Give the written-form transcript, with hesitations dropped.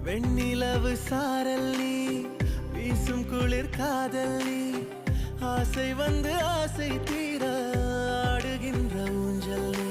வெண்ணிலவு சாரல் நீ வீசும் குளிர் காதல் நீ ஆசை வந்து ஆசை தீர ஆடுகின்ற ஊஞ்சல் நீ